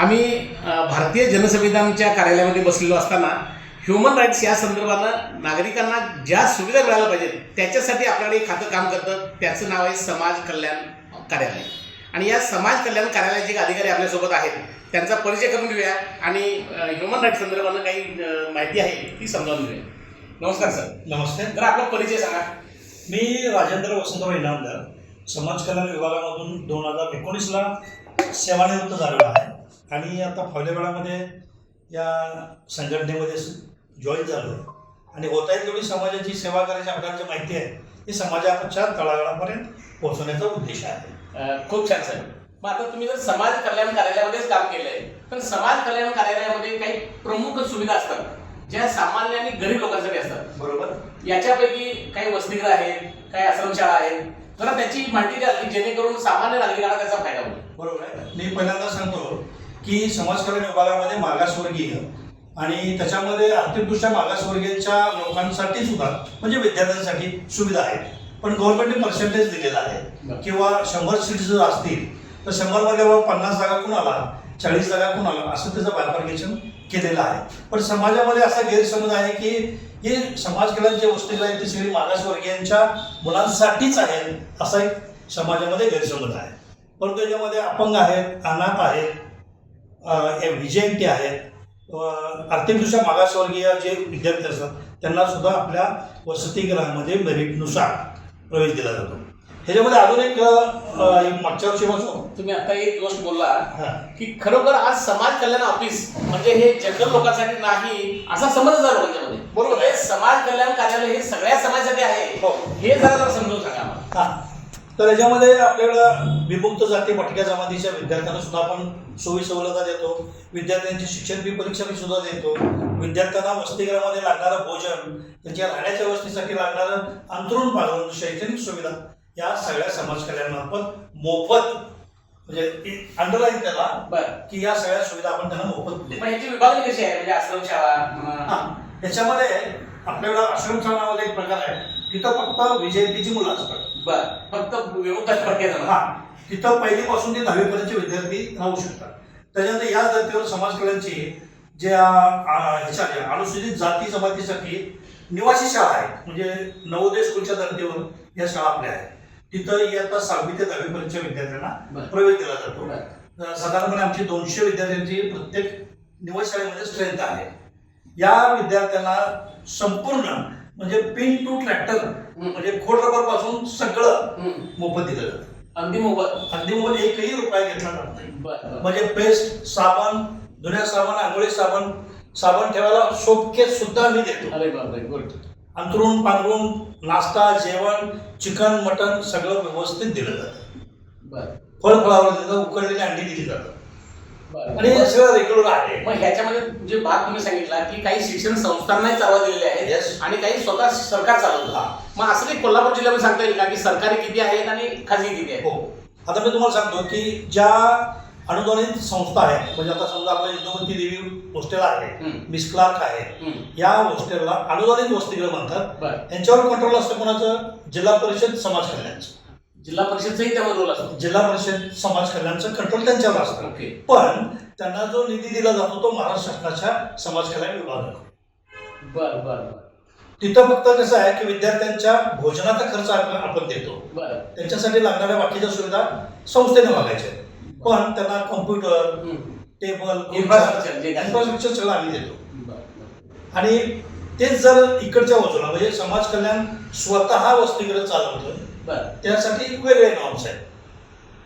आम्ही भारतीय जनसंविधानच्या कार्यालयामध्ये बसलेलो असताना ह्युमन राईट्स या संदर्भानं नागरिकांना ज्या सुविधा मिळाल्या पाहिजेत त्याच्यासाठी आपल्याकडे एक खातं काम करतं. त्याचं नाव आहे समाज कल्याण कार्यालय. आणि या समाज कल्याण कार्यालयाचे अधिकारी आपल्यासोबत आहेत, त्यांचा परिचय करून घेऊया आणि ह्युमन राईट्स संदर्भानं काही माहिती आहे ती समजावून घेऊया. नमस्कार सर. नमस्ते. तर आपला परिचय सांगा. मी राजेंद्र वसंतराव इनामदार, समाज कल्याण विभागामधून 2019ला सेवानिवृत्त झालेलो आहे आणि आता पहिल्या वेळामध्ये या संघटनेमध्ये जॉईन झालो आहे. आणि होता येईल तेवढी समाजाची सेवा करायची आपल्याला जी माहिती आहे ती समाजाच्या तळागाळापर्यंत पोहोचवण्याचा उद्देश आहे. खूप छान सर. मग आता तुम्ही जर समाज कल्याण कार्यालयामध्येच काम केलं आहे, तर समाज कल्याण कार्यालयामध्ये काही प्रमुख सुविधा असतात ज्या सामान्य आणि गरीब लोकांसाठी असतात, बरोबर? याच्यापैकी काही वसतिगृह आहेत, काही आश्रमशाळा आहेत. जरा त्याची माहिती द्या की जेणेकरून सामान्य नागरिकांना त्याचा फायदा होईल. बरोबर आहे. मी पहिल्यांदा सांगतो की समाज कल्याण विभागामध्ये मागासवर्गीय आणि त्याच्यामध्ये आर्थिकदृष्ट्या मागासवर्गीयांच्या लोकांसाठी सुद्धा म्हणजे विद्यार्थ्यांसाठी सुविधा आहेत. पण गव्हर्नमेंटने पर्सेंटेज दिलेला आहे किंवा 100 सीट्स जर असतील तर 100मध्ये 50 जागा कुणाला, 40 जागा कुणाला, असं त्याचं बायफर्केशन केलेलं आहे. पण समाजामध्ये असा गैरसमज आहे की हे समाज कल्याण जे वसतिगृह आहेत ते सगळी मागासवर्गीयांच्या मुलांसाठीच आहेत, असा एक समाजामध्ये गैरसमज आहे. परंतु त्याच्यामध्ये अपंग आहेत, अनाथ आहेत, व्हिजेंटी आहेत, आर्थिकदृष्ट्या मागासवर्गीय जे विद्यार्थी असतात त्यांना सुद्धा आपल्या वसतिगृहामध्ये मेरिटनुसार प्रवेश दिला जातो. ह्याच्यामध्ये अजून एक मागच्या वर्षीपासून तुम्ही आता एक गोष्ट बोलला की खरोखर आज समाज कल्याण ऑफिस म्हणजे हे जनरल लोकांसाठी नाही असा समज झाला लोकांच्यामध्ये, बरोबर? हे समाज कल्याण कार्यालय हे सगळ्या समाजासाठी आहे, हे जरा समजून सांगा आम्हाला. तर याच्यामध्ये आपल्याकडं विमुक्त जाती भटक्या जमातीच्या विद्यार्थ्यांना सुद्धा आपण सोयी सवलता देतो. विद्यार्थ्यांची शिक्षण फी परीक्षा फी सुद्धा देतो. विद्यार्थ्यांना वसतिगृहामध्ये लागणारं भोजन, त्यांच्या राहण्याच्या व्यवस्थेसाठी लागणारं अंतरुण पालन, शैक्षणिक सुविधा या सगळ्या समाज कल्याणामार्फत मोफत, म्हणजे अंडरलाईन त्याला की या सगळ्या सुविधा आपण त्यांना मोफत देतो. याची विभागणी कशी आहे? म्हणजे आश्रमशाळा, याच्यामध्ये आपल्याकडं आश्रमशाळा नावाचा एक प्रकार आहे. तिथं फक्त विजयंतीची मुलं असतात. फक्त विमुक्त भटक्या तिथं पहिलीपासून ते 10वी पर्यंतचे विद्यार्थी राहू शकतात. त्याच्यानंतर या धर्तीवर समाज कल्याणची ज्या अनुसूचित जाती जमातीसाठी निवासी शाळा आहे, म्हणजे नवोदय स्कूलच्या धर्तीवर या शाळा आपल्या आहेत. तिथं इयत्ता 6वी ते 10वी पर्यंतच्या विद्यार्थ्यांना प्रवेश दिला जातो. साधारणपणे आमची 200 विद्यार्थ्यांची प्रत्येक निवासशाळेमध्ये स्ट्रेंथ आहे. या विद्यार्थ्यांना संपूर्ण म्हणजे पिन टू ट्रॅक्टर म्हणजे खोड रबर पासून सगळं मोफत दिलं जातं. अगदी मोफत, एकही रुपया घेतला जात नाही. म्हणजे पेस्ट, साबण, धुण्या साबण, आंघोळी साबण, साबण ठेवायला सोपकेस सुद्धा आम्ही देतो. अरे बापरे, गुड. अंतरून पांघरून, नाश्ता, जेवण, चिकन, मटन सगळं व्यवस्थित दिलं जातं. फळफळावर दिलं, उकडलेली अंडी दिली जातात आणि हे सगळं रेग्युलर आहे. मग ह्याच्यामध्ये जे भाग तुम्ही सांगितला की काही शिक्षण संस्थांनाही चालवा दिलेले आहेत आणि काही स्वतः सरकार चालवतं. मग असं काही कोल्हापूर जिल्ह्यामध्ये सांगता येईल का की सरकारी किती आहेत आणि खाजगी किती आहेत? हो, आता मी तुम्हाला सांगतो की ज्या अनुदानित संस्था आहेत, म्हणजे आता समजा आपल्या इंदुमती देवी हॉस्टेल आहे, मिस क्लार्क आहे, या हॉस्टेलला अनुदानित वसतिगृह म्हणतात. यांच्यावर कंट्रोल असतं कोणाचं? जिल्हा परिषद समाज कल्याणचं. जिल्हा परिषदचाही त्यावर रोल असतो. जिल्हा परिषद समाज कल्याणचं कंट्रोल त्यांच्यावर असतं. पण त्यांना जो निधी दिला जातो तो महाराष्ट्र शासनाच्या समाज कल्याण विभागाला. तिथं फक्त कसं आहे की विद्यार्थ्यांच्या भोजनाचा खर्च आपण देतो. त्यांच्यासाठी लागणाऱ्या बाकीच्या सुविधा संस्थेने बघायच्या. पण त्यांना कॉम्प्युटर, टेबल, इन्फ्रास्ट्रक्चर सगळं आम्ही देतो. आणि तेच जर इकडच्या बाजूला म्हणजे समाज कल्याण स्वतः वसतिगृह चालवतं, त्यासाठी वेगळे नॉर्म्स आहेत.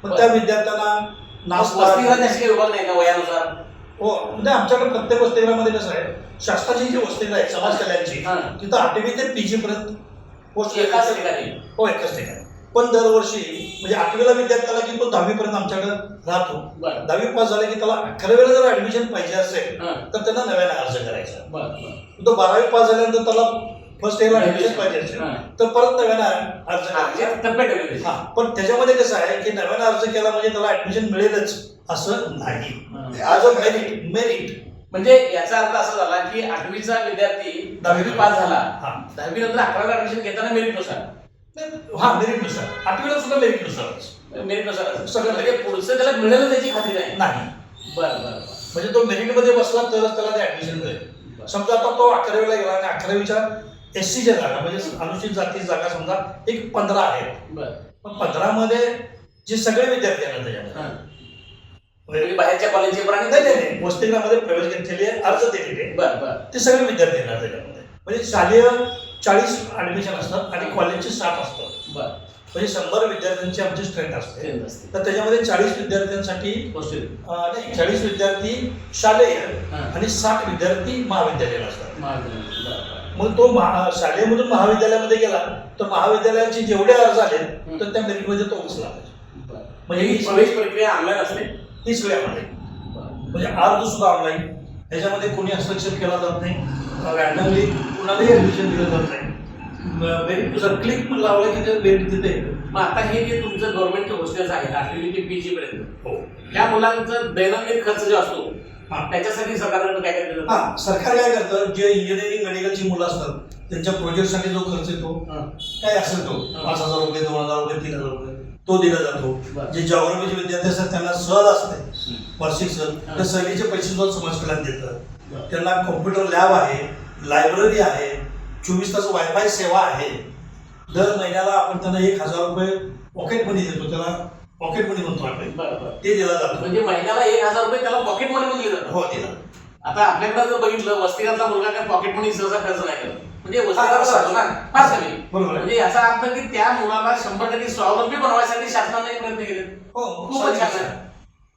पण त्या विद्यार्थ्यांना नाश्ता विभाग नाही का वयानुसार? हो, म्हणजे आमच्याकडे प्रत्येक वसतिगृहामध्ये कसं आहे, शासनाची जी वसतिगृह आहे समाज कल्याणची तिथं 8वी ते PG पर्यंत पोस्ट एकाच ठिकाणी. हो, एकाच ठिकाणी. पण दरवर्षी म्हणजे 8वीला विद्यार्थ्याला की तो 10वी पर्यंत आमच्याकडे राहतो. 10वी पास झाला की त्याला 11वीला जर ऍडमिशन पाहिजे असेल तर त्यांना नव्याने अर्ज करायचा. तो 12वी पास झाल्यानंतर त्याला फर्स्ट इयरला ऍडमिशन पाहिजे असेल तर परत नव्याने अर्ज करायचा. पण त्याच्यामध्ये कसं आहे की नव्याने अर्ज केला म्हणजे त्याला ऍडमिशन मिळेलच असं नाही. ॲज अ मेरिट म्हणजे याचा अर्थ असा झाला की 8वीचा विद्यार्थी 10वी पास झाला, 10वी नंतर 11वीला ऍडमिशन घेताना मेरिटनुसार. मेरिटनुसार 8वीला सुद्धा मेरिटनुसार सगळं म्हणजे पुढचं त्याला मिळेल त्याची खात्री नाही. बरं बरं म्हणजे तो मेरिटमध्ये बसला तरच त्याला ते ऍडमिशन मिळेल. समजा आता तो 11वीला गेला आणि 11वीच्या SCच्या जागा म्हणजे अनुसूचित जाती जागा समजा एक 15 आहेत. बरं. पण 15 मध्ये जे सगळे विद्यार्थी आहेत त्याच्यामध्ये म्हणजे बाहेरच्या कॉलेजचे पण नाही वसतिगृहामध्ये प्रवेश घेतलेले अर्ज दिलेले बरं बरं ते सगळे विद्यार्थी येणार त्याच्यामध्ये. म्हणजे शालेय 40 ऍडमिशन असतात आणि कॉलेजचे 60 असतात. बरं. म्हणजे 100 विद्यार्थ्यांची आमची स्ट्रेंथ असते. तर तर त्याच्यामध्ये 40 विद्यार्थ्यांसाठी नाही 40 विद्यार्थी शालेय आणि 60 विद्यार्थी महाविद्यालयाला असतात. मग तो शालेयमधून महाविद्यालयामध्ये गेला तर महाविद्यालयाचे जेवढे अर्ज आले तर त्या मेरिटमध्ये तो बसला पाहिजे. म्हणजे ही प्रवेश प्रक्रिया ऑनलाईन असते. ही सगळी ऑनलाईन म्हणजे अर्ज सुद्धा ऑनलाईन. ह्याच्यामध्ये कोणी हस्तक्षेप केला जात नाही. रॅन्डमली कुणालाही ऍडमिशन दिलं जात नाही. मेरिट जर क्लिक लावलं की ते मेरिट तिथे. मग आता हे जे तुमचं गव्हर्नमेंटचे हॉस्टेल्स आहेत 8वी ते PG पर्यंत हो त्या मुलांचं दैनंदिन खर्च जो असतो त्याच्यासाठी सरकारकडे काय काय केलं? हा सरकार काय करतं जे इंजिनिअरिंग मेडिकलची मुलं असतात त्यांच्या प्रोजेक्टसाठी जो खर्च येतो काय असेल तो 5,000 रुपये 2,000 रुपये 3,000 रुपये तो दिला जातो. जे जॉग्राफीचे विद्यार्थी असतात त्यांना सहल असते वार्षिक सहल त्या सहलीचे पैसे सुद्धा समाज कल्याण देतं. त्यांना कॉम्प्युटर लॅब आहे लायब्ररी आहे 24 तास वायफाय सेवा आहे. दर महिन्याला आपण त्यांना 1,000 रुपये पॉकेट मनी देतो. त्याला पॉकेट मनी म्हणतो आपण ते दिला जातो. म्हणजे महिन्याला 1,000 रुपये त्याला पॉकेट मनी म्हणून दिलं जातं. हो दिला. आता आपल्याकडे जर बघितलं वस्तीगृहातला मुलगा काय पॉकेट मनी सहसा खर्च नाही करत. म्हणजे वस्तीगृहात फार कमी. म्हणजे याचा अर्थ की त्या मुलाला 100% स्वावलंबी बनवायसाठी शासनाने प्रयत्न केले. हो खूपच छान आहे.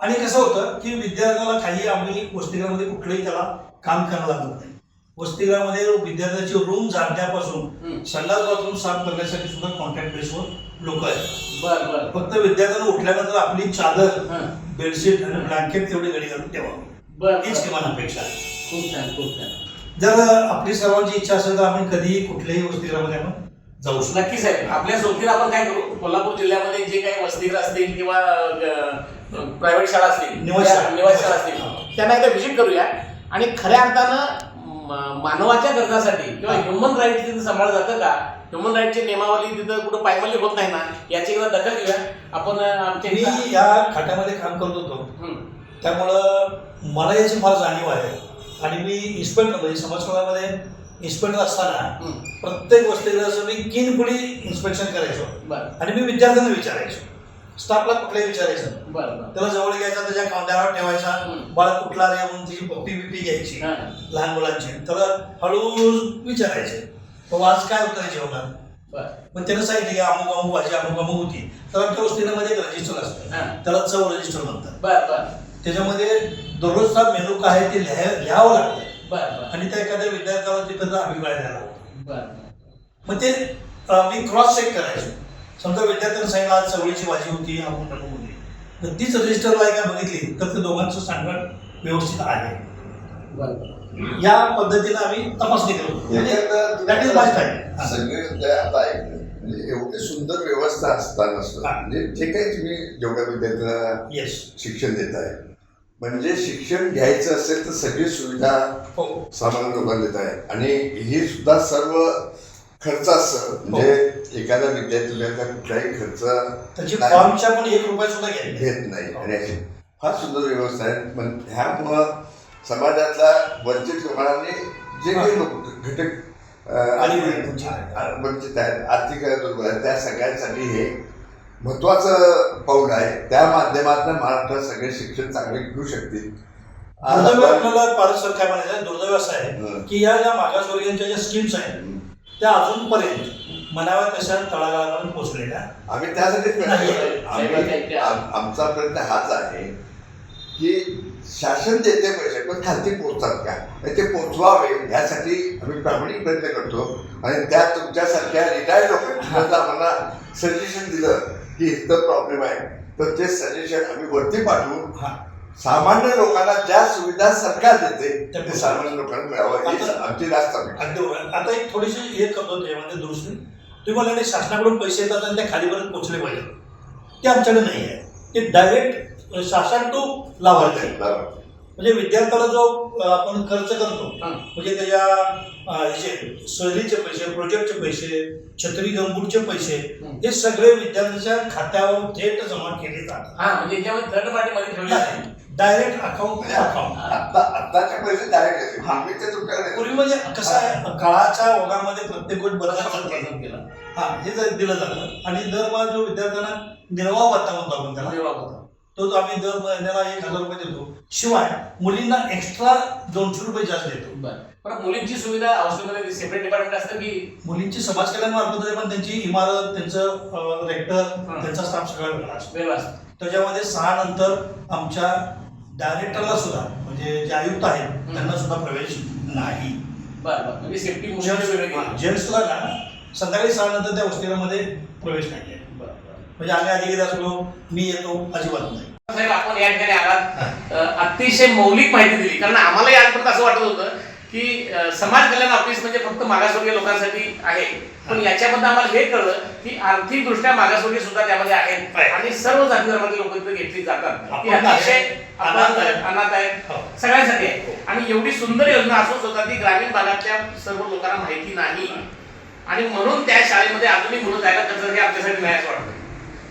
आणि कसं होतं की विद्यार्थ्याला काही आम्ही वसतिगृहामध्ये कुठलंही त्याला काम करायला लागत नाही. वसतिगृहामध्ये विद्यार्थ्याची रूम झाडण्यापासून संडास बाथरूम साफ करण्यासाठी सुद्धा कॉन्ट्रॅक्ट बेसवर लोक आहेत. बरं बरं. फक्त विद्यार्थ्यांना उठल्यानंतर आपली चादर बेडशीट आणि ब्लँकेट तेवढी घडी घालून ठेवा हीच किमान अपेक्षा आहे. खूप छान खूप छान. जर आपली सर्वांची इच्छा असेल तर आपण कधीही कुठल्याही वसतिगृहामध्ये आपण जाऊ शकतो. नक्कीच आहे. आपल्या सोबतीला आपण काय करू कोल्हापूर जिल्ह्यामध्ये जे काही वसतिगृह असतील किंवा प्रायव्हेट शाळा असतील निवास शाळा असतील त्यांना एकदा व्हिजिट करूया आणि खऱ्या अर्थानं मानवाच्या गरजासाठी किंवा ह्युमन राईट तिथे सांभाळलं जातं का ह्युमन राईटची नियमावली तिथं कुठं पायमल्ली होत नाही ना याची एकदा दखल घेऊया आपण. मी या खात्यामध्ये काम करत होतो त्यामुळं मला याची फार जाणीव आहे. आणि मी इन्स्पेक्टर म्हणजे समाजकार्यामध्ये इन्स्पेक्टर असताना प्रत्येक वसतिगृहाचं मी किनपुडी इन्स्पेक्शन करायचो आणि मी विद्यार्थ्यांना विचारायचो. स्टाफला कुठलाही विचारायचं त्याला जवळ घ्यायचा त्याच्या कांद्यावर ठेवायचा बाळ कुठला रे म्हणून तिची पप्पी बिप्पी घ्यायची लहान मुलांची त्याला हळूहळू विचारायचे बाबा आज काय होतं जेवणात. मग त्यानं सांगितलं की अमुक अमुक भाजी अमुक अमुक होती. तर आमच्या वसतिगृहामध्ये एक रजिस्टर असतं त्याला चव रजिस्टर म्हणतात. त्याच्यामध्ये दररोजचा मेनू काय आहे ते लिहावं लागतं आणि त्या एखाद्या विद्यार्थ्याला तिथं अभिप्राय द्यायला लागतो. मग ते मी क्रॉस चेक करायचो. समजा विद्यार्थ्यांना सांगितलं आज चवळीची भाजी होती अमुक अमुक होती तर तीच रजिस्टरला काय बघितली तर ते दोघांचं सांगण व्यवस्थित आहे. या पद्धतीने आम्ही तपासणी करतो. That is my style. सगळे आता म्हणजे एवढी सुंदर व्यवस्था असताना म्हणजे जे काही तुम्ही जेवढ्या विद्यार्थ्यांना शिक्षण देत आहे म्हणजे शिक्षण घ्यायचं असेल तर सगळी सुविधा सामान्य लोकांना देत आहे आणि ही सुद्धा सर्व खर्च असतं म्हणजे एखाद्या विद्यार्थ्याला कुठलाही खर्च त्याची फॉर्मच्या पण 1 रुपया सुद्धा घेत नाही आणि अशी फार सुंदर व्यवस्था आहे. पण ह्यामुळं समाजातल्या वंचित लोकांनी जे काही लोक घटक वंचित आहेत आर्थिक दुर्बल आहेत त्या सगळ्यांसाठी हे महत्वाचं पाऊल आहे. त्या माध्यमातून महाराष्ट्रात सगळे शिक्षण चांगले घेऊ शकतील. आपल्याला पारद सर काय म्हणायचं दुर्दैव असं आहे की या ज्या मागासवर्गीयांच्या ज्या स्कीम्स आहेत त्या अजूनपर्यंत म्हणाव्या तशा तळागाळापर्यंत पोहोचलेल्या आम्ही त्यासाठी आमचा प्रयत्न हाच आहे की शासन देते पैसे पण खालती पोहोचतात का ते पोहोचवावे यासाठी आम्ही प्रामाणिक प्रयत्न करतो. आणि त्या तुमच्यासारख्या रिटायर्ड लोकांना आम्हाला सजेशन दिलं की इथं प्रॉब्लेम आहे तर ते सजेशन आम्ही वरती पाठवून सामान्य लोकांना ज्या सुविधा सरकार देते ते सामान्य लोकांना मिळावं ही आमची रास्त आता एक थोडीशी हे करतो त्याच्यामध्ये दुरुस्ती. तुम्ही मला शासनाकडून पैसे येतात आणि त्या खालीपर्यंत पोहोचले पाहिजे ते आमच्याकडे नाही आहे. ते डायरेक्ट शासन टू लाभार्थी म्हणजे विद्यार्थ्याला जो आपण खर्च करतो म्हणजे त्याच्या ह्याचे सहलीचे पैसे प्रोजेक्टचे पैसे छत्री गंबूटचे पैसे हे सगळे विद्यार्थ्याच्या खात्यावर थेट जमा केले जातात. म्हणजे थर्ड पार्टी मध्ये ठेवले डायरेक्ट अकाउंट टू अकाउंट. आत्ताचे पैसे डायरेक्ट येते पूर्वीचे तुमच्याकडे पूर्वी म्हणजे कसं आहे, काळाच्या ओघामध्ये प्रत्येक गोष्ट बदल केला. हा, हे जर दिलं जातं आणि दरमहा जो विद्यार्थ्यांना निर्वाह भत्ता म्हणतो आपण त्याला, तो आम्ही दर महिन्याला 1,000 रुपये देतो. शिवाय मुलींना एक्स्ट्रा 200 रुपये जास्त देतो. पण मुलींची सुविधा हॉस्टेलमध्ये सेपरेट डिपार्टमेंट असतं की मुलींची समाज कल्याण मार्फत आहे, पण त्यांची इमारत, त्यांचं रेक्टर, त्यांचा स्टाफ सगळा वेगळा असतो. वेगळं असतं? त्याच्यामध्ये 6 नंतर आमच्या डायरेक्टरला सुद्धा, म्हणजे जे आयुक्त आहेत त्यांना सुद्धा प्रवेश नाही. बरं, म्हणजे सेफ्टी मुलींची जेंट्सला ना संध्याकाळी 6 नंतर त्या हॉस्टेलमध्ये प्रवेश नाही आहे. म्हणजे आम्ही अधिकारी असलो, मी येतो, अजिबात नाही. साहेब, आपण या ठिकाणी आलात, अतिशय मौलिक माहिती दिली. कारण आम्हालाही आजपर्यंत असं वाटत होतं की समाज कल्याण ऑफिस म्हणजे फक्त मागासवर्गीय लोकांसाठी आहे, पण याच्यामध्ये आम्हाला हे कळलं की आर्थिकदृष्ट्या मागासवर्गीय सुद्धा त्यामध्ये आहेत आणि सर्व जाती धर्मातील लोक तिथे घेतली जातात. ती अतिशय अनाथ आहेत, सगळ्यांसाठी आहे. आणि एवढी सुंदर योजना असून सुद्धा ती ग्रामीण भागातल्या सर्व लोकांना माहिती नाही आणि म्हणून त्या शाळेमध्ये अजूनही मुलं जायला त्याचं हे आमच्यासाठी नाही असं वाटतं.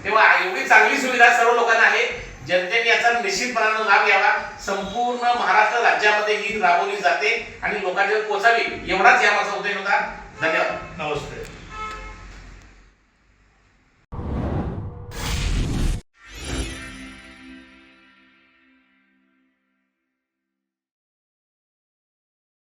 तेव्हा एवढी चांगली सुविधा सर्व लोकांना आहे. जनतेने याचा निश्चितपणानं लाभ घ्यावा. संपूर्ण महाराष्ट्र राज्यामध्ये ही राबवली जाते आणि लोकांच्या पोहोचावी, एवढाच यामागचा उद्देश होता. धन्यवाद. नमस्ते.